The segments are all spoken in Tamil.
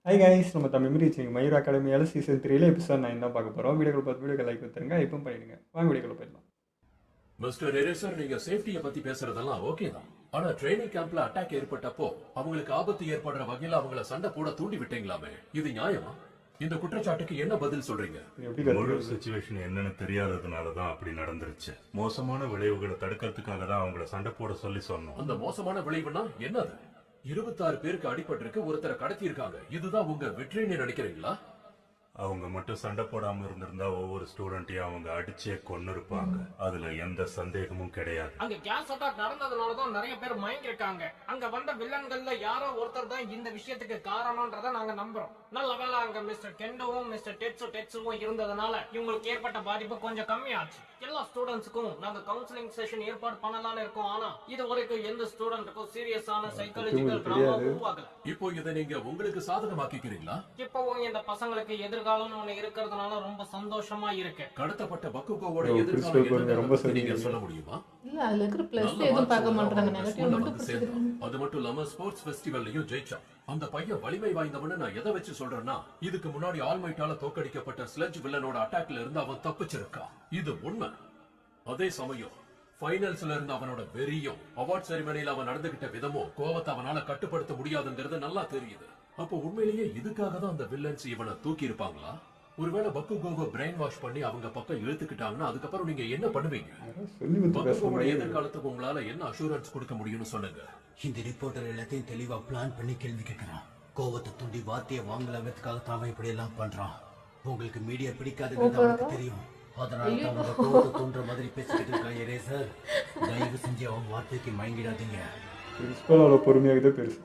ஹாய் கைஸ், நம்ம தமிழ் ரீச்சிங் மயூர் அகாடமியால் சீசன் 3 எபிசோட் 9 தான் பார்க்க போகிறோம். வீடியோக்கள் பார்த்து வீடியோக்கள் லைக் கொடுத்துருங்க, இப்போ பண்ணிடுங்க. வாங்க வீடியோக்கள் போயிடலாம். மிஸ்டர் எரேசர், நீங்க சேஃப்டியை பத்தி பேசுறதெல்லாம் ஓகே தான். ஆனா ட்ரைனிங் கேம்ப்ல அட்டாக் ஏற்பட்டப்போ அவங்களுக்கு ஆபத்து ஏற்படுற வகையில அவங்கள சண்டை போட தூண்டி விட்டீங்களாமே, இது நியாயமா? இந்த குற்றச்சாட்டுக்கு என்ன பதில் சொல்றீங்க? முழு சிச்சுவேஷன் என்னன்னு தெரியாததுனால தான் அப்படி நடந்துருச்சு. மோசமான விளைவுகளை தடுக்கிறதுக்காக தான் அவங்கள சண்டை போட சொல்லி சொன்னோம். அந்த மோசமான விளைவுனா என்னது? 26 பேருக்கு அடிபட்டிருக்கு, ஒருத்தரை கடத்தி இருக்காங்க. இதுதான் உங்க வெற்றின்னு நினைக்கிறீங்களா? அவங்க மட்டும் சண்டை போடாம இருந்திருந்தா ஒவ்வொரு ஸ்டூடெண்ட்டையும் அவங்க அடிச்சே கொன்னு இருப்பாங்க. அதுல எந்த சந்தேகமும் கிடையாது. அங்க கேஸ் அட்டாக் நடந்ததுனாலதான் நிறைய பேர் மயங்கி இருக்காங்க. அங்க வந்த வில்லன்கள்ல யாரோ ஒருத்தர் தான் இந்த விஷயத்துக்கு காரணம்ன்றத நாங்க நம்புறோம். நல்ல வேளை அங்க மிஸ்டர் கெண்டோவும் மிஸ்டர் டெட்சுவும் இருந்ததுனால இவங்களுக்கு ஏற்பட்ட பாதிப்பு கொஞ்சம் கம்மியாச்சு. எல்லா ஸ்டூடெண்ட்ஸுக்கும் நாங்க கவுன்சிலிங் செஷன் ஏற்பாடு பண்ணலாம்னு இருக்கோம். ஆனா இது வரைக்கும் எந்த ஸ்டூடெண்ட்டுக்கும் சீரியஸான சைக்காலஜிக்கல் டிராமா உருவாகல. இப்போ இதை நீங்க உங்களுக்கு சாதகமாக்கிக்கிறீங்களா? இப்பவும் இந்த பசங்களுக்கு எதிர்காலம்னு ஒண்ணு இருக்கிறதுனால ரொம்ப சந்தோஷமா இருக்கு. கடத்தப்பட்ட பக்குகோவோட எதிர்காலம் என்னன்னு நீங்க சொல்ல முடியுமா? இல்ல அதுல இருக்கிற பிளஸ் எதுவும் பார்க்க மாட்டாங்க, நெகட்டிவ் மட்டும் பிடிச்சிருக்காங்க. அது மட்டும் இல்லாம ஸ்போர்ட்ஸ் ஃபெஸ்டிவல்லையும் ஜெயிச்சான். அந்த பையன் வலிமை வாய்ந்தவன்னு நான் எதை வச்சு சொல்றேன்னா, இதுக்கு முன்னாடி ஆல்மைட்டால தோக்கடிக்கப்பட்ட ஸ்லெட்ஜ் வில்லனோட அட்டாக்ல இருந்து அவன் தப்பிச்சிருக்கான். இது உண்மை. அதே சமயம் ஃபைனல்ஸ்ல இருந்து அவனோட வெறியும் அவார்ட் செரிமனியில அவன் நடந்துகிட்ட விதமும் கோவத்தை அவனால கட்டுப்படுத்த முடியாதுங்கிறது நல்லா தெரியுது. அப்போ உண்மையிலேயே இதுக்காக தான் அந்த வில்லன்ஸ் இவனை தூக்கி இருப்பாங்களா? ஒருவேளை பக்குகோவை பிரெயின் வாஷ் பண்ணி அவங்க பக்கம் இழுத்துக்கிட்டாங்கன்னா அதுக்கப்புறம் நீங்க என்ன பண்ணுவீங்க? பக்குகோவோட எதிர்காலத்துக்கு உங்களால என்ன அஷூரன்ஸ் கொடுக்க முடியும்னு சொல்லுங்க. இந்த ரிப்போர்ட்டர் எல்லாத்தையும் தெளிவா பிளான் பண்ணி கேள்வி கேட்கிறான். கோவத்தை தூண்டி வார்த்தையை வாங்கலாங்கிறதுக்காக தான் இப்படி எல்லாம் பண்றான். உங்களுக்கு மீடியா பிடிக்காதுன்னு அவனுக்கு தெரியும். அதனால தான் அவங்க கோவத்தை தூண்டுற மாதிரி பேசிக்கிட்டு இருக்கான். எரேசர், தயவு செஞ்சு அவன் வார்த்தைக்கு மயங்கிடாதீங்க. பொறுமையாக பெருசு.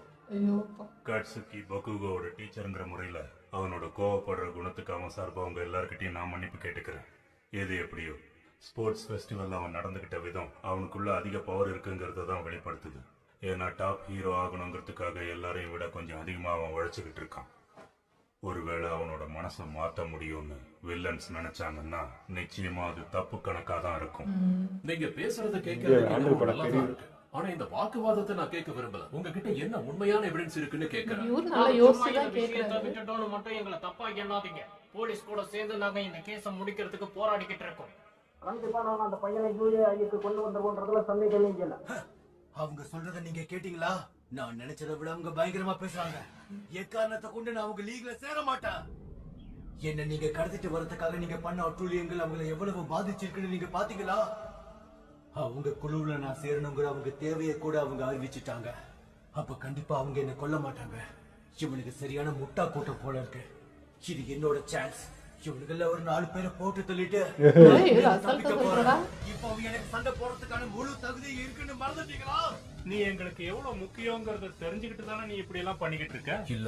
காட்சுகி பக்குகோவோட டீச்சருங்கிற முறையில அவனோட கோவப்படுற குணத்துக்கு அவன் சார்பா அவங்க எல்லார்கிட்டையும் நான் மன்னிப்பு கேட்டுக்கிறேன். எது எப்படியோ ஸ்போர்ட்ஸ் ஃபெஸ்டிவல் அவன் நடந்துகிட்ட விதம் அவனுக்குள்ள அதிக பவர் இருக்குங்கிறத தான் வெளிப்படுத்துது. ஏன்னா டாப் ஹீரோ ஆகணுங்கிறதுக்காக எல்லாரையும் விட கொஞ்சம் அதிகமா அவன் உழைச்சுக்கிட்டு இருக்கான். ஒருவேளை அவனோட மனசை மாத்த முடியும்னு வில்லன்ஸ் நினைச்சாங்கன்னா நிச்சயமா அது தப்பு கணக்கா தான் இருக்கும். நீங்க பேசுறத கேட்க, ஆனா இந்த வாக்குவாதத்தை நான் கேட்க விரும்பல. உங்ககிட்ட என்ன உண்மையான எவிடன்ஸ் இருக்குன்னு கேக்குறேன். விட்டுட்டோம்னு மட்டும் எங்களை தப்பா எண்ணாதீங்க. போலீஸ் கூட சேர்ந்து நாங்க இந்த கேஸ முடிக்கிறதுக்கு போராடிக்கிட்டு இருக்கோம். கண்டிப்பா நாங்க அந்த பையனை யூஏஐக்கு கொண்டு வந்தோம்ன்றதுல சந்தேகமே இல்ல. அவங்க சொல்றத நீங்க கேட்டீங்களா? நான் நினைச்சதை விட அவங்க பயங்கரமா பேசுறாங்க. எக்காரணத்தை கொண்டு நான் அவங்க லீக்ல சேர மாட்டேன். என்ன நீங்க கடத்திட்டு வரதுக்காக நீங்க பண்ண அட்டூழியங்கள் அவங்களை எவ்வளவு பாதிச்சிருக்குன்னு நீங்க பாத்தீங்களா? அவங்க குழுவுல நான் சேரணுங்கிற அவங்க தேவையை கூட அவங்க அறிவிச்சுட்டாங்க. அப்ப கண்டிப்பா அவங்க என்ன கொல்ல மாட்டாங்க. இவனுக்கு சரியான முட்டா கூட்டம் போல இருக்கு. இது என்னோட சான்ஸ். இவனுக்குள்ள ஒரு 4 பேரை போட்டு தள்ளிட்டு இப்ப அவங்க எனக்கு சண்டை போடுறதுக்கான முழு தகுதி இருக்குன்னு மறந்துட்டீங்களா? நீ எங்களுக்கு எவ்வளவு முக்கியங்கிறத தெரிஞ்சுக்கிட்டு தானே நீ இப்படி எல்லாம் பண்ணிக்கிட்டு இருக்க? இல்ல,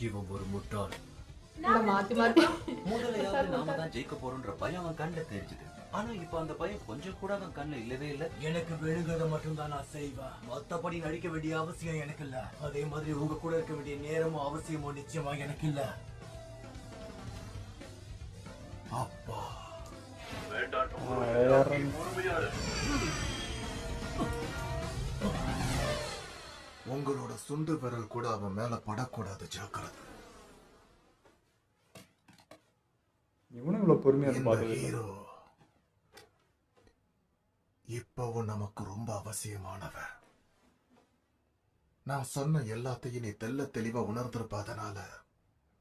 இவன் ஒரு முட்டாள். மாத்தி மாத்தி முதல்ல நாம தான் ஜெயிக்க போறோம்ன்ற பயம் அவன் கண்ணுல தெரிஞ்சுது. ஆனா இப்ப அந்த பயம் கொஞ்சம் கூட அவன் கண்ணுல இல்லவே இல்ல. எனக்கு வேணுங்கிறத மட்டும் தான் நான் செய்வேன். மத்தபடி நடிக்க வேண்டிய அவசியம் எனக்கு இல்ல. அதே மாதிரி உங்க கூட இருக்க வேண்டிய நேரமும் அவசியமும் நிச்சயமா எனக்கு இல்ல. அப்பா உங்களோட சுண்டு விரல் கூட அவன் மேல படக்கூடாது. ஜாக்கிரதை. ஹீரோ இப்பவும் நமக்கு ரொம்ப அவசியமானவன். நான் சொன்ன எல்லாத்தையும் நீ தெல்ல தெளிவா உணர்ந்திருப்பதனால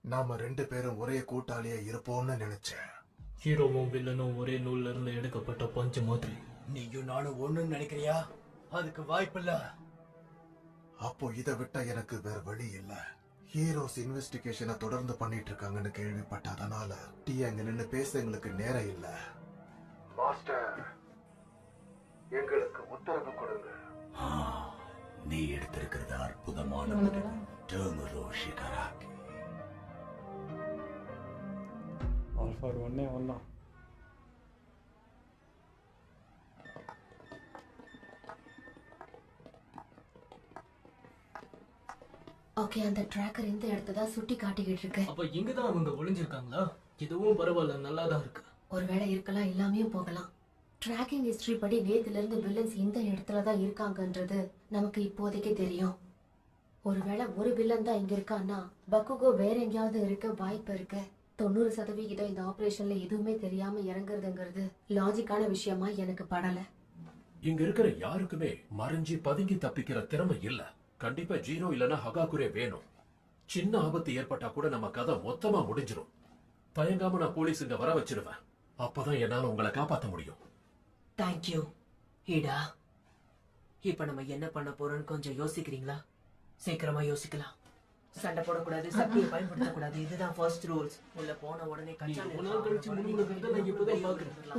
நாம 2 பேரும் ஒரே கூட்டாளியா இருப்போம்னு நினைச்சேன். ஹீரோவும் வில்லனும் ஒரே நூல்ல இருந்து எடுக்கப்பட்ட பஞ்சு மாதிரி. நீயும் நானும் ஒண்ணுன்னு நினைக்கிறியா? அதுக்கு வாய்ப்பில்ல. அப்போ இதை விட்டா எனக்கு வேற வழி இல்ல. ஹீரோஸ் இன்வெஸ்டிகேஷனை தொடர்ந்து பண்ணிட்டு இருக்காங்கன்னு கேள்விப்பட்டதனால டீ அங்க நின்று பேச எங்களுக்கு நேரம் இல்ல. மாஸ்டர், எங்களுக்கு உத்தரவு கொடுங்க. நீ எடுத்திருக்கிறது அற்புதமான டர்மரோ ஷிகராகி. ஆல்ஃபா 1 1 ஓகே, அந்த ட்ராக்கர் இந்த இடத்தை தான் சுட்டி காட்டிக்கிட்டு இருக்கு. அப்ப இங்க தான் அவங்க ஒளிஞ்சிருக்காங்களா? இதுவும் பரவாயில்ல, நல்லா தான் இருக்கு. ஒருவேளை இருக்கலாம், இல்லாமையும் போகலாம். ட்ராக்கிங் ஹிஸ்டரி படி நேத்துல இருந்து வில்லன்ஸ் இந்த இடத்துல தான் இருக்காங்கன்றது நமக்கு இப்போதைக்கு தெரியும். ஒருவேளை ஒரு வில்லன் தான் இங்க இருக்கான்னா பக்குகோ வேற எங்கேயாவது இருக்க வாய்ப்பு இருக்கு. 90% இந்த ஆபரேஷன்ல எதுவுமே தெரியாம இறங்குறதுங்கிறது லாஜிக்கான விஷயமா எனக்கு படல. இங்க இருக்கிற யாருக்குமே மறைஞ்சி பதுங்கி தப்பிக்கிற திறமை இல்ல. கண்டிப்பா ஜீரோ இல்லனா ஹகாகுரே வேணும். சின்ன ஆபத்து ஏற்பட்டா கூட நம்ம கதை மொத்தமா முடிஞ்சிரும். தயங்காம நான் போலீஸ் இங்க வர வச்சிருவேன். அப்பதான் என்னால உங்களை காப்பாத்த முடியும். தேங்க்யூ ஈடா. இப்ப நம்ம என்ன பண்ண போறோம்னு கொஞ்சம் யோசிக்கிறீங்களா? சீக்கிரமா யோசிக்கலாம். சண்டை போடக்கூடாது, சக்தியை பயன்படுத்தக்கூடாது. இதுதான் ஃபர்ஸ்ட் ரூல்ஸ். உள்ள போன உடனே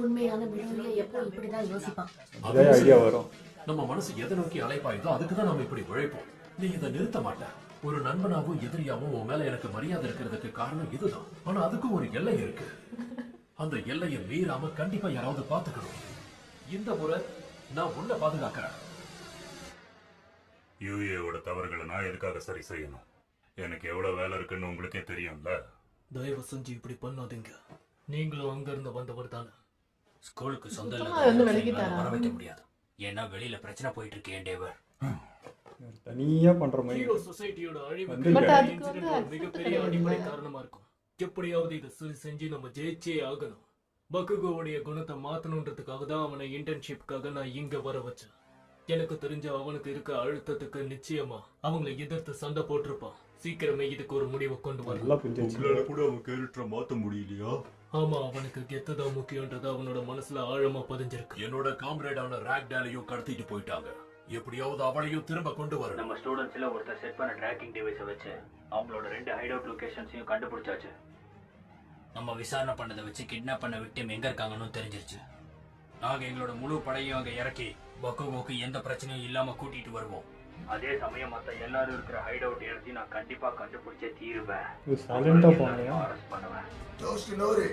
உண்மையான விடுதலை எப்போ இப்படிதான் யோசிப்பான். அதே ஐடியா வரும். நம்ம மனசு எதை நோக்கி அலைப்பாயுதோ அதுக்குதான் நம்ம இப்படி உழைப்போம். நீ இதை நிறுத்த மாட்ட. ஒரு நண்பனாவும் எதிரியாவும் உன் மேல எனக்கு மரியாதை இருக்கிறதுக்கு காரணம் இதுதான். ஆனா அதுக்கும் ஒரு எல்லை இருக்கு. அந்த எல்லையை மீறாம கண்டிப்பா யாராவது பாத்துக்கணும். இந்த முறை நான் உன்னை பாதுகாக்கிறேன். யூஏவோட தவறுகளை நான் எதுக்காக சரி செய்யணும்? எனக்கு எவ்வளவு வேலை இருக்குன்னு உங்களுக்கே தெரியும்ல. தயவு செஞ்சு இப்படி பண்ணாதீங்க. நீங்களும் அங்க இருந்து வந்தவர் தானே. ஸ்கூலுக்கு சொந்த வர வைக்க முடியாது. ஏன்னா வெளியில பிரச்சனை போயிட்டு இருக்கு. என்டேவர் தனியா பண்ற மாதிரி ஹீரோ சொசைட்டியோட அழிவுக்கு மிகப்பெரிய அடிப்படை காரணமா இருக்கும். எப்படியாவது இதை செஞ்சு நம்ம ஜெயிச்சே ஆகணும். பக்குகோவுடைய குணத்தை மாத்தணுன்றதுக்காக தான் அவனை இன்டர்ன்ஷிப்காக நான் இங்க வர வச்சேன். எனக்கு தெரிஞ்ச அவனுக்கு இருக்க அழுத்தத்துக்கு நிச்சயமா அவங்களை எதிர்த்து சண்டை போட்டிருப்பான். சீக்கிரமே இதுக்கு ஒரு முடிவை கொண்டு வரலாம். உங்களால கூட அவன் கேரக்டரை மாத்த முடியலையா? ஆமா, அவனுக்கு கெத்ததான் முக்கியன்றது அவனோட மனசுல ஆழமா பதிஞ்சிருக்கு. என்னோட காம்ரேடான ராக்டாலையும் கடத்திட்டு போயிட்டாங்க. எப்படியாவது அவளையும் திரும்ப கொண்டு வரணும். நம்ம ஸ்டூடெண்ட்ஸ்ல ஒருத்தர் செட் பண்ண ட்ராக்கிங் டிவைஸை வச்சு அவங்களோட 2 ஹைட் அவுட் லொகேஷன்ஸையும் கண்டுபிடிச்சாச்சு. நம்ம விசாரணை பண்ணதை வச்சு கிட்னாப் பண்ண விக்டிம் எங்க இருக்காங்கன்னு தெரிஞ்சிருச்சு. நாங்க எங்களோட முழு படையும் அங்க இறக்கி பக்குகோக்கு எந்த பிரச்சனையும் இல்லாம கூட்டிட்டு வருவோம். அதே சமயம் மத்த எல்லாரும் இருக்கிற ஹைட் அவுட் இடத்தையும் நான் கண்டிப்பா கண்டுபிடிச்சே தீருவேன். சைலண்டா போங்க. அரெஸ்ட் பண்ணுவேன். ஜோஸ்டினோரி,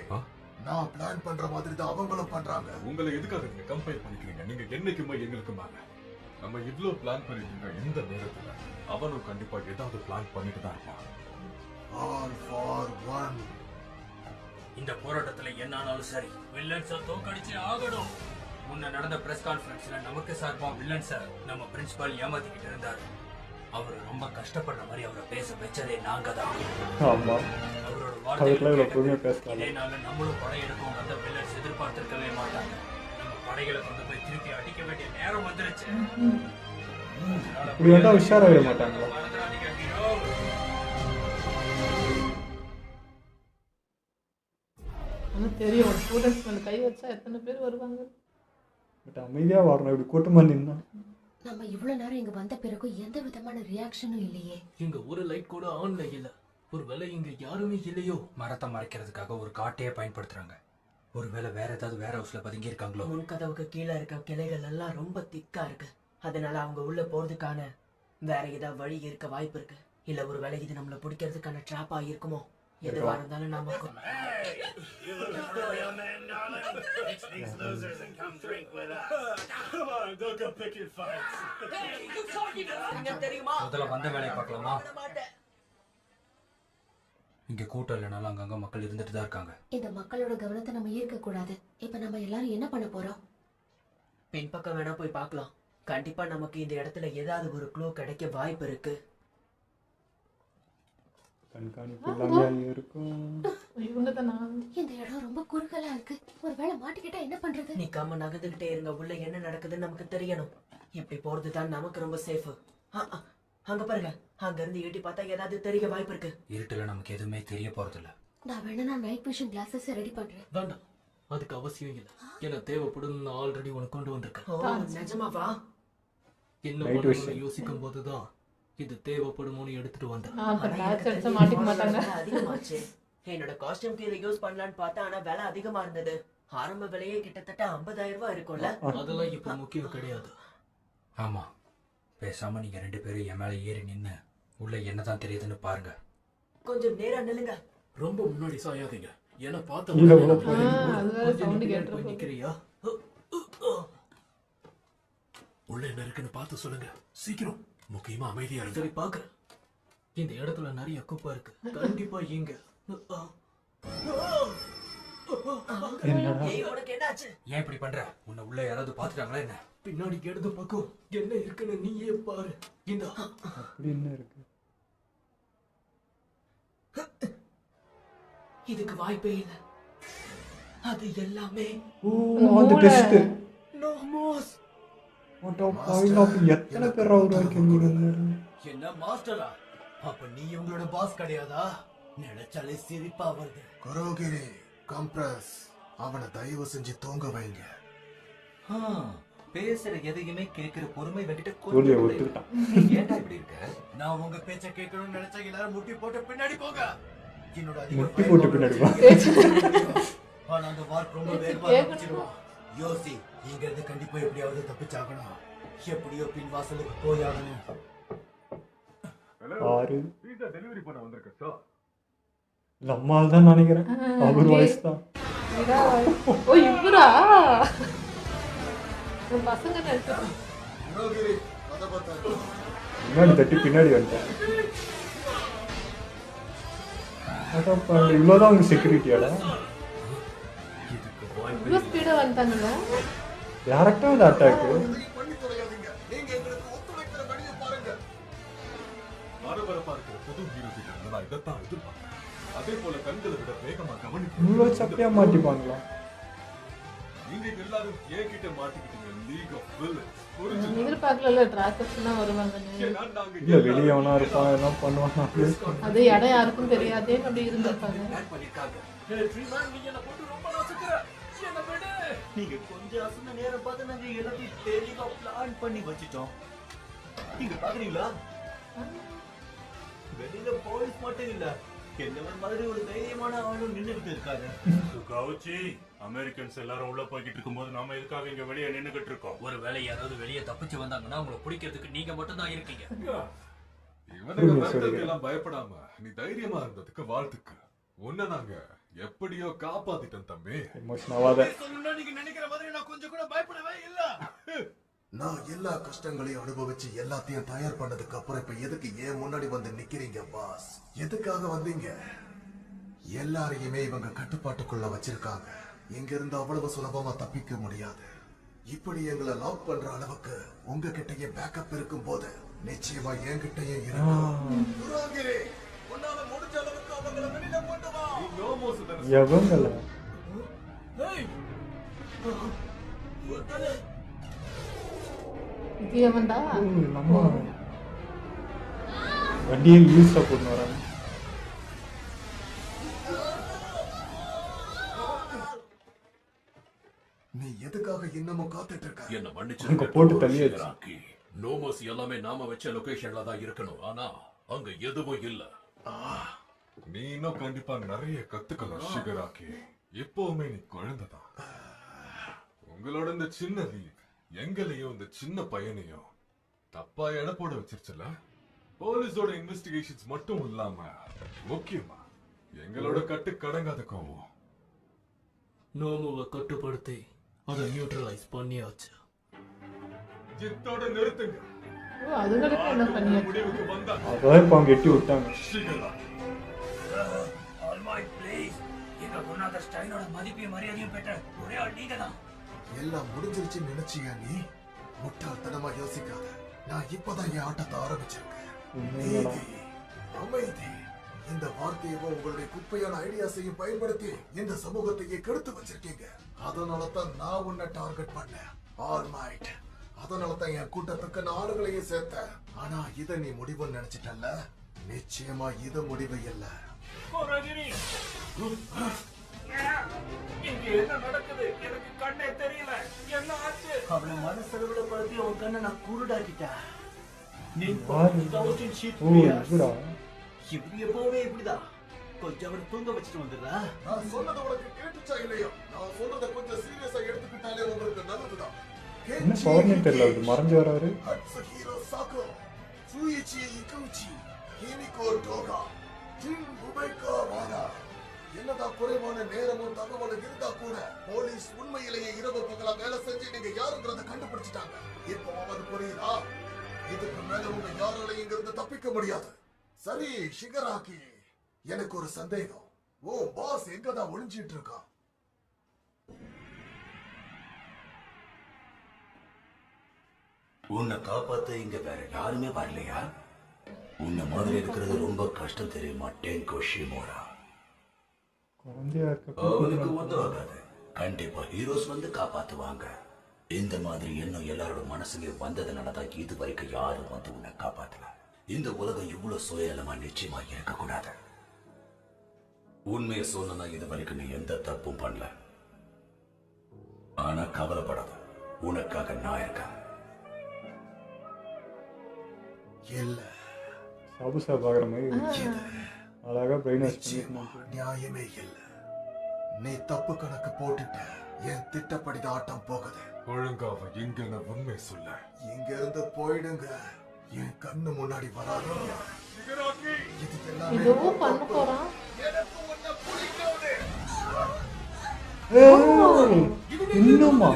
நான் பிளான் பண்ற மாதிரி தான் அவங்களும் பண்றாங்க. உங்களை எதுக்காக நீங்க கம்பேர் பண்ணிக்கிறீங்க? நீங்க என்னைக்குமே எங்களுக்கு மேல. நம்ம இவ்ளோ பிளான் பண்ணிட்டு இருக்க இந்த நேரத்துல அவனும் கண்டிப்பா ஏதாவது பிளான் பண்ணிட்டு தான் இருப்பான். All for one. இந்த போராட்டத்துல என்னானாலும் சரி வில்லன்ஸை தோக்கடிச்சு ஆகணும். முன்ன நடந்த பிரஸ் கான்ஃபரன்ஸ்ல நமக்கு சார்பா வில்லன்ஸை நம்ம பிரின்சிபால் ஏமாத்திக்கிட்டு இருந்தாரு. அவர் ரொம்ப கஷ்டப்படுற மாதிரி அவரை பேச வச்சதே நாங்க தான். அவரோட வார்த்தைனால நம்மளும் படையெடுப்போம். அந்த வில்லன்ஸ் எதிர்பார்த்திருக்கவே மாட்டாங்க. நம்ம படைகளை கொண்டு போய் திருப்பி அடிக்க வேண்டிய நேரம் வந்துருச்சு. உஷாராக மாட்டாங்களா? தெரியும் ஸ்டூடெண்ட்ஸ் மேல கை வச்சா எத்தனை பேர் வருவாங்க. பட் அமைதியா வரணும். இப்படி கூட்டமா நின்னா நம்ம இவ்வளவு நேரம் இங்க வந்த பிறகு எந்த விதமான ரியாக்ஷனும் இல்லையே. இங்க ஒரு லைட் கூட ஆன்ல இல்ல. ஒருவேளை இங்க யாருமே இல்லையோ? மரத்தை மறைக்கிறதுக்காக ஒரு காட்டையே பயன்படுத்துறாங்க. ஒருவேளை வேற ஏதாவது வேற ஹவுஸ்ல பதுங்கி இருக்காங்களோ? முன்கதவுக்கு கீழே இருக்க கிளைகள் எல்லாம் ரொம்ப திக்கா இருக்கு. அதனால அவங்க உள்ள போறதுக்கான வேற ஏதாவது வழி இருக்க வாய்ப்பு இருக்கு. இல்ல ஒருவேளை இது நம்மள பிடிக்கிறதுக்கான ட்ராப்பா இருக்குமோ? எதுவா இருந்தாலும் நமக்கு முதல்ல வந்த வேலையை பார்க்கலாமா? இங்க கூட்டம் இல்லைனாலும் அங்கங்க மக்கள் இருந்துட்டு தான் இருக்காங்க. இந்த மக்களோட கவனத்தை நம்ம ஈர்க்க கூடாது. இப்ப நம்ம எல்லாரும் என்ன பண்ண போறோம்? பின்பக்கம் வேணா போய் பார்க்கலாம். கண்டிப்பா நமக்கு இந்த இடத்துல ஏதாவது ஒரு க்ளூ கிடைக்க வாய்ப்பு இருக்கு. கண்காணிப்பு எல்லாமே இருக்கும். இந்த இடம் ரொம்ப குறுகலா இருக்கு. ஒருவேளை மாட்டிக்கிட்டா என்ன பண்றது? நிக்காம நகர்ந்துகிட்டே இருங்க. உள்ள என்ன நடக்குதுன்னு நமக்கு தெரியணும். இப்படி போறதுதான் நமக்கு ரொம்ப சேஃப். அங்க பாருங்க, அங்க இருந்து எட்டி பார்த்தா ஏதாவது தெரிய வாய்ப்பு இருக்கு. இருட்டுல நமக்கு எதுவுமே தெரிய போறது இல்ல. நான் வேணா நைட் விஷன் கிளாஸஸ் ரெடி பண்றேன். வேண்டாம், அதுக்கு அவசியம் இல்ல. என்ன தேவைப்படும் நான் ஆல்ரெடி உனக்கு கொண்டு வந்திருக்கேன். நிஜமாவா? என்ன பண்ணணும்னு யோசிக்கும் போதுதான் இது தேவைப்படுமோன்னு எடுத்துட்டு வந்தேன். அதிகமாச்சு. என்னோட காஸ்டியூம் கீழே யூஸ் பண்ணலான்னு பார்த்தா ஆனா விலை அதிகமா இருந்தது. ஆரம்ப விலையே கிட்டத்தட்ட 50,000 ரூபாய் இருக்கும்ல. அதெல்லாம் இப்ப முக்கியம் கிடையாது. ஆமா, பேசாம நீங்க 2 பேரும் என் மேல ஏறி நின்னு உள்ள என்னதான் தெரியுதுன்னு பாருங்க. கொஞ்சம் நேரா நில்லுங்க. ரொம்ப முன்னாடி சாயாதீங்க. என்ன பார்த்த நிக்கிறியா? உள்ள என்ன இருக்குன்னு பார்த்து சொல்லுங்க சீக்கிரம். முக்கியமா அமைதியா இருக்கு. சரி பாக்குறேன். இந்த இடத்துல நிறைய குப்பை இருக்கு. கண்டிப்பா இங்க உனக்கு என்னாச்சு? ஏன் இப்படி பண்ற? உன்னை உள்ள யாராவது பாத்துட்டாங்களா என்ன? பின்னாடி இடது பக்கம் என்ன இருக்குன்னு நீயே பாரு. இந்த அப்படி என்ன இருக்கு? இதுக்கு வாய்ப்பே இல்ல. அது எல்லாமே அந்த டெஸ்ட் நோமோஸ். எத்தனை பேர் உருவாக்கி என்ன மாஸ்டரா? அப்ப நீ உங்களோட பாஸ் கிடையாதா? நினைச்சாலே சிரிப்பா வருது. குரோகிரி கம்ப்ரஸ் அவனை தயவு செஞ்சு தூங்க வைங்க. பேசுற எதையுமே கேக்குற பொறுமை வெங்கிட்ட சூரிய ஒத்துக்கிட்டான். ஏன்டா இப்படி இருக்க? நான் உங்க பேச்ச கேட்கணும்னு நினைச்சா எல்லாரும் முட்டி போட்டு பின்னாடி போங்க. என்னோட முட்டி போட்டு பின்னாடி போ. ஆனா அந்த வார்ப் ரொம்ப வேகமா தப்பிச்சிடுவான். யோசி, இங்க இருந்து கண்டிப்பா எப்படியாவது தப்பிச்சாகணும். எப்படியோ பின் வாசலுக்கு போயாகணும். ஆறு பீஸா டெலிவரி பண்ண வந்திருக்க சார். நம்மால் தான் நினைக்கிறேன். அவர் வாய்ஸ் தான். ஓ இவரா? பசங்க நினைக்கிறேன். முன்னாடி தட்டி பின்னாடி வந்துட்டேன். இவ்வளோதான் அவங்க செக்யூரிட்டியாடா. இவ்வளோ ஸ்பீடாக வந்துட்டாங்களா? டேரக்டாக வந்து அட்டாக்கு. பரபரப்பா இருக்கிற புது ஹீரோ கிட்ட இருந்து நான் இதைத்தான் எதிர்பார்க்கிறேன். அதே போல கண்களை விட வேகமா கவனிக்க. இவ்வளோ சப்பையா மாட்டிப்பாங்களா? நீங்க எல்லாரும் ஏன் கிட்ட மாட்டிக்கிட்டீங்க? League of villains. எதிர்பார்க்கல டிராக்கர்ஸ்லாம் வருவாங்க. இல்ல வெளியே அவனா இருப்பான், என்ன பண்ணுவான். அது இடம் யாருக்கும் தெரியாதேன்னு அப்படி இருந்திருப்பாங்க. நீங்க கொஞ்சம் அசந்த நேரம் பார்த்து நாங்க எல்லாத்தையும் தெளிவா பிளான் பண்ணி வச்சிட்டோம். நீங்க பாக்குறீங்களா? வெளியில போலீஸ் மட்டும் இல்ல, என்னவன் மாதிரி ஒரு தைரியமான ஆளும் நின்னுட்டு இருக்காரு. கவுச்சி, அமெரிக்கன்ஸ் எல்லாரும் உள்ள போய்கிட்டு இருக்கும்போது நாம எதுக்காக இங்க வெளியே நின்னுகிட்டு இருக்கோம்? ஒரு வேளை யாராவது வெளியே தப்பிச்சு வந்தாங்கன்னா உங்களை பிடிக்கிறதுக்கு நீங்க மட்டும் தான் இருக்கீங்க. இவனுக்கு மத்தவங்க எல்லாம் பயப்படாம நீ தைரியமா இருந்ததுக்கு வாழ்த்துக்கு. உன்னை நாங்க எப்படியோ காப்பாத்திட்டோம் தம்பி. நீங்க நினைக்கிற மாதிரி நான் கொஞ்சம் கூட பயப்படவே இல்ல. நான் எல்லா கஷ்டங்களையும் அனுபவிச்சு எல்லாத்தையும் தயார் பண்ணதுக்கு அப்புறம் இப்ப எதுக்கு ஏன் முன்னாடி வந்து நிக்கிறீங்க பாஸ்? எதுக்காக வந்தீங்க? எல்லாரையுமே இவங்க கட்டுப்பாட்டுக்குள்ள வச்சிருக்காங்க. இங்க இருந்து அவ்வளவு சுலபமா தப்பிக்க முடியாது. இப்படி எங்களை லாக் பண்ற அளவுக்கு உங்க கிட்டயே பேக்கப் இருக்கும் போது நிச்சயமா என்கிட்டயே இருக்கும். உன்னால முடிஞ்ச அளவுக்கு அவங்களை வெளியில கொண்டு வா. எவங்கள இது எவன்டா? நம்ம வண்டியை யூஸா போட்டு வராங்க. நீ எதுக்காக இன்னமும் காத்துட்டு இருக்க? என்ன அங்க மன்னிச்சிருக்க போட்டு தள்ளியாச்சு. ஷிகராக்கி. நோமோஸ் எல்லாமே நாம வச்ச லொகேஷன்ல தான் இருக்கணும். ஆனா அங்க எதுவும் இல்ல. நீ இன்னும் கண்டிப்பா நிறைய கத்துக்கலாம் ஷிகராக்கி. எப்பவுமே நீ குழந்தைதான். உங்களோட இந்த சின்ன லீக் எங்களையும் இந்த சின்ன பையனையும் தப்பா எடை போட வச்சிருச்சுல. போலீஸோட இன்வெஸ்டிகேஷன்ஸ் மட்டும் இல்லாம முக்கியமா எங்களோட கட்டு கடங்காத கோவம். நோமுவை கட்டுப்படுத்தி அதை நியூட்ரலைஸ் பண்ணியாச்சு. ஜித்தோட நிறுத்துங்க. அதுங்களுக்கு என்ன பண்ணியாச்சு? முடிவுக்கு வந்தா அதான் இப்ப அவங்க எட்டி விட்டாங்க. ஆல்மைட் ப்ளீஸ், எங்க குருநாதர் ஸ்டைனோட மதிப்பையும் மரியாதையும் பெற்ற ஒரே ஆள் நீங்க தான். எல்லாம் முடிஞ்சிருச்சுன்னு நினைச்சியா நீ? முட்டாள்தனமா யோசிக்காத. நான் இப்பதான் என் ஆட்டத்தை ஆரம்பிச்சிருக்கேன். நீதி, அமைதி, இந்த வார்த்தையவும் உங்களுடைய குப்பையான ஐடியாஸையும் பயன்படுத்தி இந்த சமூகத்தையே கெடுத்து வச்சிருக்கீங்க. அதனாலதான் நான் உன்னை டார்கெட் பண்ணேன். ஆல்மைட். அதனாலதான் என் கூட்டத்துக்கு ஆளுகளையும் சேர்த்தேன். ஆனா இத நீ முடிவுன்னு நினைச்சிட்டல்ல? நிச்சயமா இது முடிவு இல்ல. இங்க என்ன நடக்குது? எனக்கு கண்ணே தெரியல. என்ன ஆச்சு? அவனை மனசளவுல படுத்தி அவன் கண்ணை நான் குருடாக்கிட்டேன். நீ இப்படி எப்பவுமே இப்படிதான். கொஞ்சம் அவனை தூங்க வச்சுட்டு வந்துடுறா. நான் சொன்னது உனக்கு கேட்டுச்சா இல்லையா? நான் சொல்றத கொஞ்சம் சீரியஸா எடுத்துக்கிட்டாலே உங்களுக்கு நல்லதுதான். என்ன பவர்னே தெரியல, அது மறைஞ்சு வராரு. ஹீரோ சாக்கோ, சுயிச்சி இகுச்சி, ஹிமிகோ டோகா, ஜின் உபைகா வாடா. என்னதான் குறைவான நேரமும் தகவலும் இருந்தா கூட போலீஸ் உண்மையிலேயே இரவு பகலா வேலை செஞ்சு நீங்க யாருங்கிறத கண்டுபிடிச்சிட்டாங்க. இப்போ அது புரியுதா? இதுக்கு மேல உங்க யாராலையும் இங்க இருந்து தப்பிக்க முடியாது. சரி ஷிகராக்கி, எனக்கு ஒரு சந்தேகம். ஓ பாஸ் எங்கதான் ஒளிஞ்சிட்டு இருக்கான்? உன்னை காப்பாத்த இங்க வேற யாருமே வரலையா? உன்ன மாதிரி இருக்கிறது ரொம்ப கஷ்டம் தெரியுமா டென்கோ ஷிமோரா? குழந்தையா இருக்க அவனுக்கு ஒன்றும் ஆகாது. கண்டிப்பா ஹீரோஸ் வந்து காப்பாத்துவாங்க. இந்த மாதிரி எண்ணம் எல்லாரோட மனசுலயும் வந்ததுனாலதான் இது வரைக்கும் யாரும் வந்து உன்னை காப்பாத்தல. இந்த உலகம் இவ்வளவு சுயநலமா நிச்சயமா இருக்க கூடாது. உண்மையை சொன்னா இது வரைக்கும் நீ எந்த தப்பும் பண்ணல. ஆனா கவலைப்படாத, உனக்காக நான் இருக்கேன். இல்ல சாபு சாப் ஆகிற மாதிரி அழகா பிரெயின் வாஷ் பண்ணிருந்தாங்க. நியாயமே இல்ல. நீ தப்பு கணக்கு போட்டுட்ட. என் திட்டப்படி தான் ஆட்டம் போகுது. ஒழுங்காவ எங்கன்னு உண்மை சொல்ல. இங்க இருந்து போயிடுங்க. என் கண்ணு முன்னாடி வராதீங்க. இது எல்லாமே ஏதோ பண்ண போறான். இன்னுமா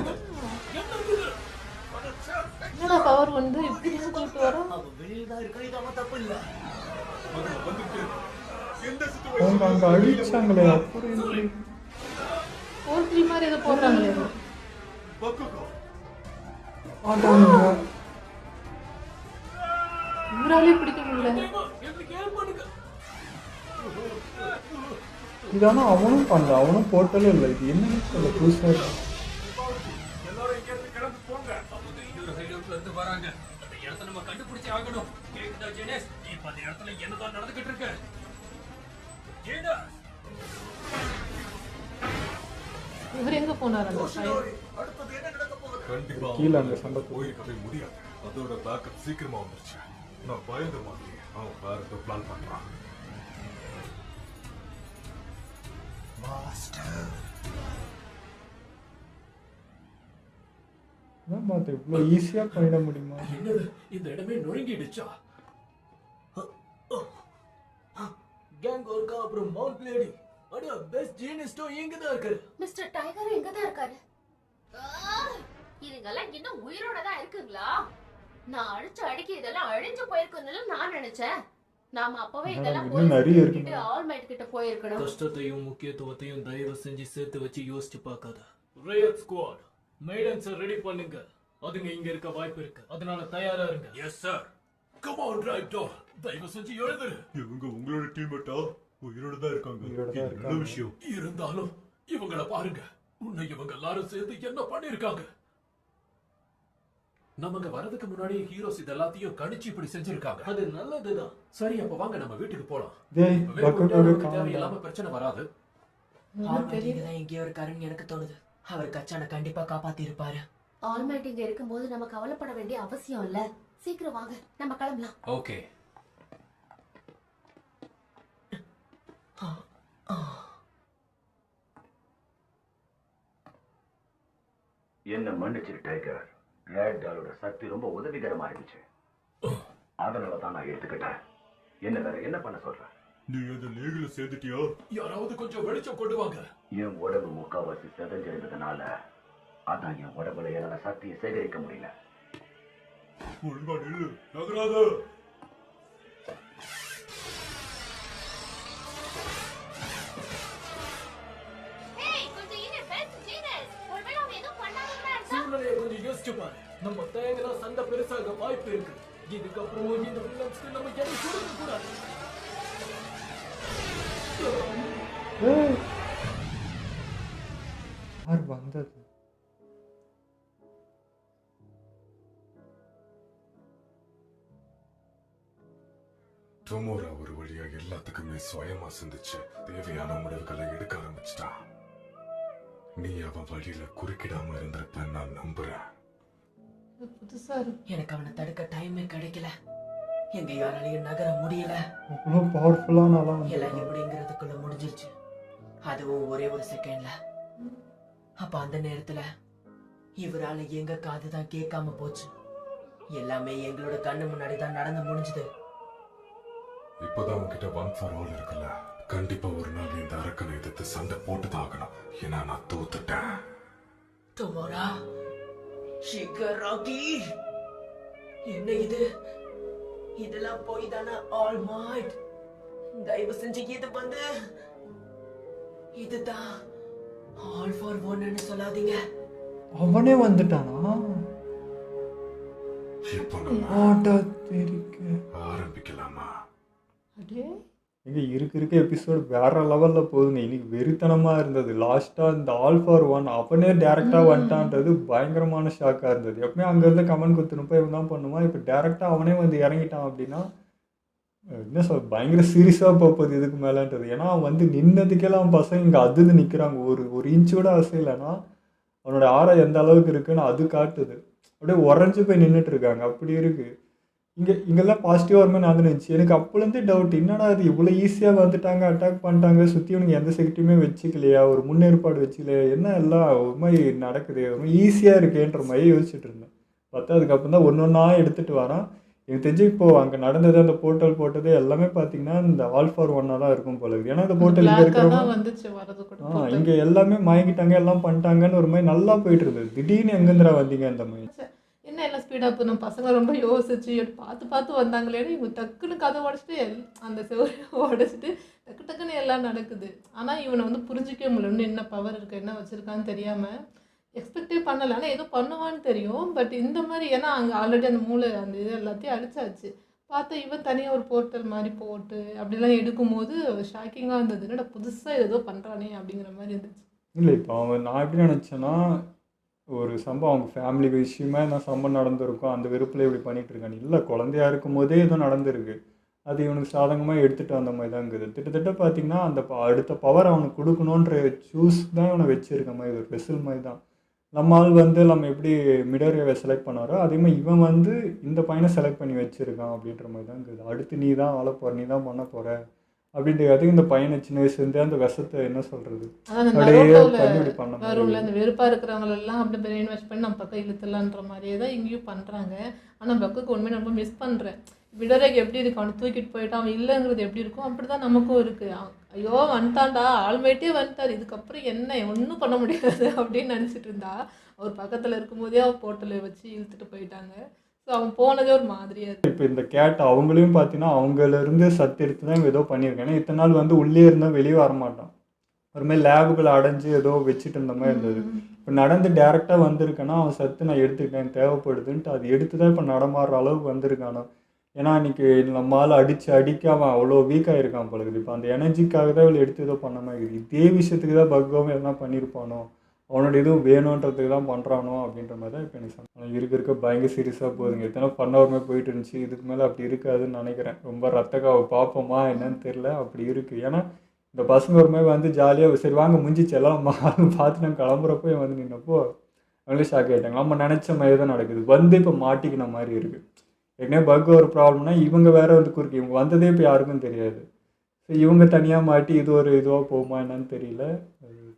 என்னடா பவர் வந்து இப்படி கூப்பிட்டு வரோம். அவன் வெளியில தான் இருக்கா, இது அவன் தப்பு இல்ல. அவங்க அங்க அடிச்சாங்களே அப்புறம் எப்படி? போர்ட்ரி மாதிரி ஏதோ போடுறாங்களே. ஆடாங்க இவராலே பிடிக்க முடியல. இதானா அவனும் பண்ணல, அவனும் போட்டலே இல்லை. இது என்னன்னு சொல்ல புதுசா இருக்கு. எல்லாரும் இங்க இருந்து கிளம்பி போங்க. அவங்க இன்னொரு ஹைடவுட்ல இருந்து வராங்க. அந்த இடத்தை நம்ம கண்டுபிடிச்சே ஆகணும். கேக்குதா ஜெனஸ்? இப்ப அந்த இடத்துல என்னதான் நடந்துகிட்டு இருக்கு? ஜெனஸ் இவர் எங்க போனாரு? கண்டிப்பா கீழே அங்க சண்டை போயிருக்கவே முடியாது. அதோட பேக்கப் சீக்கிரமா வந்துருச்சு. நான் பயந்த மாதிரி அவன் வேற ஏதோ பிளான் பண்றான். அதான் பார்த்து இவ்வளோ ஈஸியா பண்ணிட முடியுமா? என்னது இந்த இடமே நொறுங்கிடுச்சா? கேங் ஒர்க்கா அப்புறம் மவுண்ட் பிளேடி. அட பெஸ்ட் ஜீனியஸ்டோ இங்க தான் இருக்காரு. மிஸ்டர் டைகர் எங்க தான் இருக்காரு? இதுங்கெல்லாம் இன்னும் உயிரோட தான் இருக்குங்களா? நான் அடிச்சு அடிக்க இதெல்லாம் அழிஞ்சு போயிருக்குன்னு நான் நினைச்சேன். நாம அப்பவே இதெல்லாம் போய் ஆல்மைட் கிட்ட போயிருக்கணும். கஷ்டத்தையும் முக்கியத்துவத்தையும் தயவு செஞ்சு சேர்த்து வச்சு யோசிச்சு பார்க்காத. ரைட் ஸ்குவாட், மெய்டன்ஸை ரெடி பண்ணுங்க. அதுங்க இங்க இருக்க வாய்ப்பு இருக்கு, அதனால தயாரா இருங்க. Yes sir. Come on writer, தயவு செஞ்சு எழுதுரு. இவங்க உங்களோட டீம்மேட்டா? உயிரோட தான் இருக்காங்க. நல்ல விஷயம். இருந்தாலும் இவங்கள பாருங்க. உன்னை இவங்க எல்லாரும் சேர்ந்து என்ன பண்ணிருக்காங்க? நமக்கு வரதுக்கு முன்னாடி ஹீரோஸ் இது எல்லாத்தையும் கணிச்சு இப்படி செஞ்சிருக்காங்க. அது நல்லதுதான். சரி, அப்ப வாங்க நம்ம வீட்டுக்கு போலாம். தேவையில்லாம பிரச்சனை வராது. தான் எங்கேயோ இருக்காருன்னு எனக்கு தோணுது. அவர் கச்சான கண்டிப்பா காப்பாத்தி இருப்பாரு. ஆல்மைட் இங்க இருக்கும்போது நம்ம கவலைப்பட வேண்டிய அவசியம் இல்ல. சீக்கிரம் வாங்க, நம்ம கிளம்பலாம். ஓகே. என்ன மன்னிச்சிரு டைகர். ரேட் டாலோட சக்தி ரொம்ப உதவிகரமா இருந்துச்சு. அதனால தான் நான் எடுத்துக்கிட்டேன். என்ன வேற என்ன பண்ண சொல்ற? நீ அந்த லீக்ல சேர்ந்துட்டியா? யாராவது கொஞ்சம் வெளிச்சம் கொண்டு வாங்க. என் உடம்பு முக்காவாசி செதஞ்சிருந்ததுனால அதான் என் உடம்புல என்னால சக்தியை சேகரிக்க முடியல. ஒழுங்கா நில்லு, நகராத. சூழ்நிலையை கொஞ்சம் யோசிச்சு பாரு. நம்ம தேங்கனா சண்டை பெருசாக வாய்ப்பு இருக்கு. இதுக்கப்புறம் இந்த வில்லன்ஸ்க்கு நம்ம எதை கொடுக்க கூடாது. யார் வந்தது? டொமோரா ஒரு வழியா எல்லாத்துக்குமே சுயமா சிந்திச்சு தேவையான முடிவுகளை எடுக்க ஆரம்பிச்சிட்டான். நீ அவன் வழியில குறுக்கிடாம இருந்திருப்ப நான் நம்புறேன். புதுசா இருக்கு. எனக்கு அவனை தடுக்க டைமே கிடைக்கல. எங்க யாராலையும் நகர முடியல. அவ்வளோ பவர்ஃபுல்லான ஆளா எல்லாம் எப்படிங்கிறதுக்குள்ள முடிஞ்சிருச்சு. அதுவும் ஒரே ஒரு செகண்ட்ல. அப்ப அந்த நேரத்துல இவரால எங்க காதுதான் கேட்காம போச்சு. எல்லாமே எங்களோட கண்ணு முன்னாடி தான் நடந்து முடிஞ்சது. இப்பதான் உன்கிட்ட ஒன் ஃபார் ஆல் இருக்குல்ல. கண்டிப்பா ஒரு நாள் இந்த அரக்கனை எதிர்த்து சண்டை போட்டுதான் ஆகணும். ஏன்னா நான் தோத்துட்டேன். டொமோரா, ஷிகராகி, என்ன இது? இதெல்லாம் போய் தானே ஆல்மைட். தயவு செஞ்சு இது வந்து இதுதான் ஆல் ஃபார் ஒன்னு சொல்லாதீங்க. அவனே வந்துட்டானா? இப்போ நம்ம ஆட்டா தெரிக்க ஆரம்பிக்கலாமா? அடே எங்க இருக்க எபிசோடு வேற லெவல்ல போகுதுங்க. இன்னைக்கு வெறித்தனமா இருந்தது. லாஸ்டா இந்த ஆல் ஃபார் ஒன் அவனே டேரக்டா வந்துட்டான்றது பயங்கரமான ஷாக்கா இருந்தது. எப்பவுமே அங்க இருந்து கமெண்ட் குத்துனப்ப இவன் தான் பண்ணுவான். இப்ப டேரக்டா அவனே வந்து இறங்கிட்டான் அப்படின்னா என்ன சொல் பயங்கர சீரியஸா போகுது இதுக்கு மேலன்றது. ஏன்னா அவன் வந்து நின்னதுக்கெல்லாம் பசங்க இங்க அதுன்னு நிக்கிறாங்க. ஒரு இன்ச் கூட அசையலைன்னா அவனோட ஆறா எந்த அளவுக்கு இருக்குன்னு அது காட்டுது. அப்படியே உறைஞ்சு போய் நின்றுட்டு இருக்காங்க. அப்படி இருக்கு. இங்கெல்லாம் பாசிட்டிவாக வருமே நான் நினச்சி எனக்கு அப்போலேருந்தே டவுட் என்னடா அது இவ்வளோ ஈஸியாக வந்துட்டாங்க அட்டாக் பண்ணிட்டாங்க சுற்றி இவனுக்கு எந்த செக்டியுமே வச்சுக்கலையா ஒரு முன்னேற்பாடு வச்சுக்கலையா என்ன எல்லாம் ஒரு மாதிரி நடக்குது ஒரு மாதிரி ஈஸியாக இருக்கேன்ற மாதிரி யோசிச்சுட்டு இருந்தேன். பார்த்தா அதுக்கப்புறம் தான் ஒன்று ஒன்றா எடுத்துகிட்டு வரான். எனக்கு தெரிஞ்சு இப்போது அங்கே நடந்தது அந்த போர்ட்டல் போட்டது எல்லாமே பார்த்தீங்கன்னா இந்த ஆல் ஃபார் ஒன்னாக தான் இருக்கும் போல இருக்குது. ஏன்னா இந்த போர்ட்டல் இங்கே இருக்கிறவங்க இங்கே எல்லாமே மயங்கிட்டாங்க எல்லாம் பண்ணிட்டாங்கன்னு ஒரு மாதிரி நல்லா போயிட்டு இருந்தது. திடீர்னு எங்கேருந்துடா வந்தீங்க அந்த மாதிரி என்ன எல்லாம் ஸ்பீடாக போகணும் பசங்க ரொம்ப யோசிச்சு பார்த்து வந்தாங்களேன்னு இவங்க டக்குன்னு கதை உடச்சிட்டு அந்த செவரை உடச்சிட்டு டக்குன்னு எல்லாம் நடக்குது. ஆனால் இவனை வந்து புரிஞ்சிக்கவே முடியல. இன்னும் என்ன பவர் இருக்குது என்ன வச்சுருக்கான்னு தெரியாமல் எக்ஸ்பெக்டே பண்ணலை. ஆனால் ஏதோ பண்ணுவான்னு தெரியும். பட் இந்த மாதிரி ஏன்னா அங்கே ஆல்ரெடி அந்த மூளை அந்த இது எல்லாத்தையும் அடிச்சாச்சு. பார்த்தா இவன் தனியாக ஒரு போர்ட்டல் மாதிரி போட்டு அப்படிலாம் எடுக்கும்போது ஷாக்கிங்காக இருந்தது. என்னடா புதுசாக ஏதோ பண்ணுறானே அப்படிங்கிற மாதிரி இருந்துச்சு. இல்லை இப்போ அவன் நான் எப்படி நினச்சேன்னா ஒரு சம்பவம் அவங்க ஃபேமிலி விஷயமா என்ன சம்பவம் நடந்திருக்கும் அந்த வெறுப்பில் இப்படி பண்ணிகிட்டு இருக்காங்க. இல்லை குழந்தையா இருக்கும் போதே ஏதோ நடந்திருக்கு. அது இவனுக்கு சாதகமாக எடுத்துகிட்டு வந்த மாதிரி தான் இருக்குது. கிட்டத்தட்ட பார்த்தீங்கன்னா அந்த அடுத்த பவர் அவனுக்கு கொடுக்கணுன்ற சூஸ் தான் இவனை வச்சுருக்க மாதிரி ஒரு வெசல் மாதிரி தான். நம்ம ஆள் வந்து நம்ம எப்படி மிடரை செலக்ட் பண்ணாரோ அதே மாதிரி இவன் வந்து இந்த பையனை செலக்ட் பண்ணி வச்சுருக்கான் அப்படின்ற மாதிரி தான் இருக்குது. அடுத்து நீ தான் ஆள போகிற நீ தான் பண்ண போகிற அப்படின்றதுக்கு இந்த பையனை சின்ன வயசுலேருந்தே அந்த விஷத்தை என்ன சொல்கிறது கண்டுபிடி பண்ண அந்த வெறுப்பாக இருக்கிறவங்களெல்லாம் அப்படி பிரெயின் வாஷ் பண்ணி நம்ம பக்கம் இழுத்துலான்ற மாதிரியே தான் இங்கேயும் பண்ணுறாங்க. ஆனால் பக்குக்கு உண்மையை ரொம்ப மிஸ் பண்ணுறேன். விடரைக்கு எப்படி இருக்கு அவனை தூக்கிட்டு போயிட்டு அவன் இல்லைங்கிறது எப்படி இருக்கும் அப்படி தான் நமக்கும் இருக்குது. ஐயோ வந்துட்டான்டா ஆல்மைட்டே வந்துட்டார் இதுக்கப்புறம் என்ன ஒன்றும் பண்ண முடியாது அப்படின்னு நினச்சிட்டு இருந்தா அவர் பக்கத்தில் இருக்கும்போதே அவன் போட்டலை வச்சு இழுத்துட்டு போயிட்டாங்க. ஸோ அவன் போனதே ஒரு மாதிரியாக இருக்குது. இப்போ இந்த கேட் அவங்களையும் பார்த்தீங்கன்னா அவங்களிருந்து சத்து எடுத்து தான் ஏதோ பண்ணியிருக்கேன். ஏன்னா இத்தனை நாள் வந்து உள்ளே இருந்தால் வெளியே வரமாட்டான். ஒரு மாதிரி லேபுகளை அடைஞ்சு ஏதோ வச்சுட்டு இருந்த மாதிரி இருந்தது. இப்போ நடந்து டேரெக்டாக வந்திருக்கேன்னா அவன் சத்து நான் எடுத்துக்கிட்டேன் தேவைப்படுதுன்ட்டு அது எடுத்து தான் இப்போ நடமாடுற அளவுக்கு வந்திருக்கானோ. ஏன்னா இன்றைக்கி நம்மளால் அடிக்க அவன் அவ்வளோ வீக்காக இருக்கான் போல இருக்குது. இப்போ அந்த எனர்ஜிக்காக தான் இவ்வளோ எடுத்து ஏதோ பண்ண மாதிரி இருக்குது. இதே விஷயத்துக்கு தான் பக்குவம் எதனா பண்ணியிருப்பானோ அவனோட இதுவும் வேணுன்றதுக்கு தான் பண்ணுறானோ அப்படின்ற மாதிரி தான் இப்போ எனக்கு சொன்னேன். இருக்க பயங்கர சீரியஸாக போகுதுங்க. எத்தனை பண்ணவருமே போயிட்டு இருந்துச்சு. இதுக்கு மேலே அப்படி இருக்காதுன்னு நினைக்கிறேன். ரொம்ப ரத்தக்காவை பார்ப்போமா என்னன்னு தெரில அப்படி இருக்குது. ஏன்னா இந்த பசங்க ஒரு மாதிரி வந்து ஜாலியாக சரி வாங்க முடிஞ்சிச்சு எல்லாம் பார்த்து நாங்கள் கிளம்புறப்போ வந்து நின்னப்போ அவங்களே ஷாக் ஆகிட்டாங்க. நம்ம நினச்ச மாதிரி தான் நடக்குது. வந்து இப்போ மாட்டிக்கின மாதிரி இருக்குது. ஏற்கனவே பக் ஒரு ப்ராப்ளம்னா இவங்க வேறு வந்து குறுக்கி இவங்க வந்ததே இப்போ யாருக்கும் தெரியாது. ஸோ இவங்க தனியாக மாட்டி இது ஒரு இதுவாக போகுமா என்னன்னு தெரியல.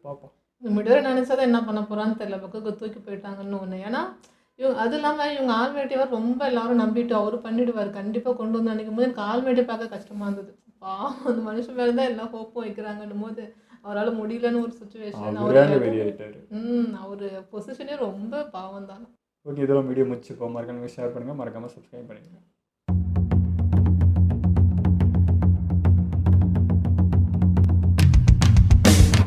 பார்ப்போம். இந்த மிடரை நினச்சாதான் என்ன பண்ண போகிறான்னு தெரியல. பக்குக்கு தூக்கி போயிட்டாங்கன்னு ஒன்று. ஏன்னா இவங்க அது இல்லாமல் இவங்க ஆல்மேட்டிவாக ரொம்ப எல்லாரும் நம்பிட்டு அவரு பண்ணிவிடுவார் கண்டிப்பாக கொண்டு வந்து நினைக்கும் போது எனக்கு ஆல்மேட்டி பார்க்க கஷ்டமாக இருந்தது. அந்த மனுஷன் மேலே தான் எல்லாம் ஹோப்பும் வைக்கிறாங்கன்னும் போது அவரால் முடியலன்னு ஒரு சுச்சுவேஷன். அவர் பொசிஷனே ரொம்ப பாவம் தானே. ஓகே இதெல்லாம் வீடியோ முடிச்சுப்போம். மறக்காம ஷேர் பண்ணுங்கள் மறக்காமல் சப்ஸ்கிரைப் பண்ணிடுங்க.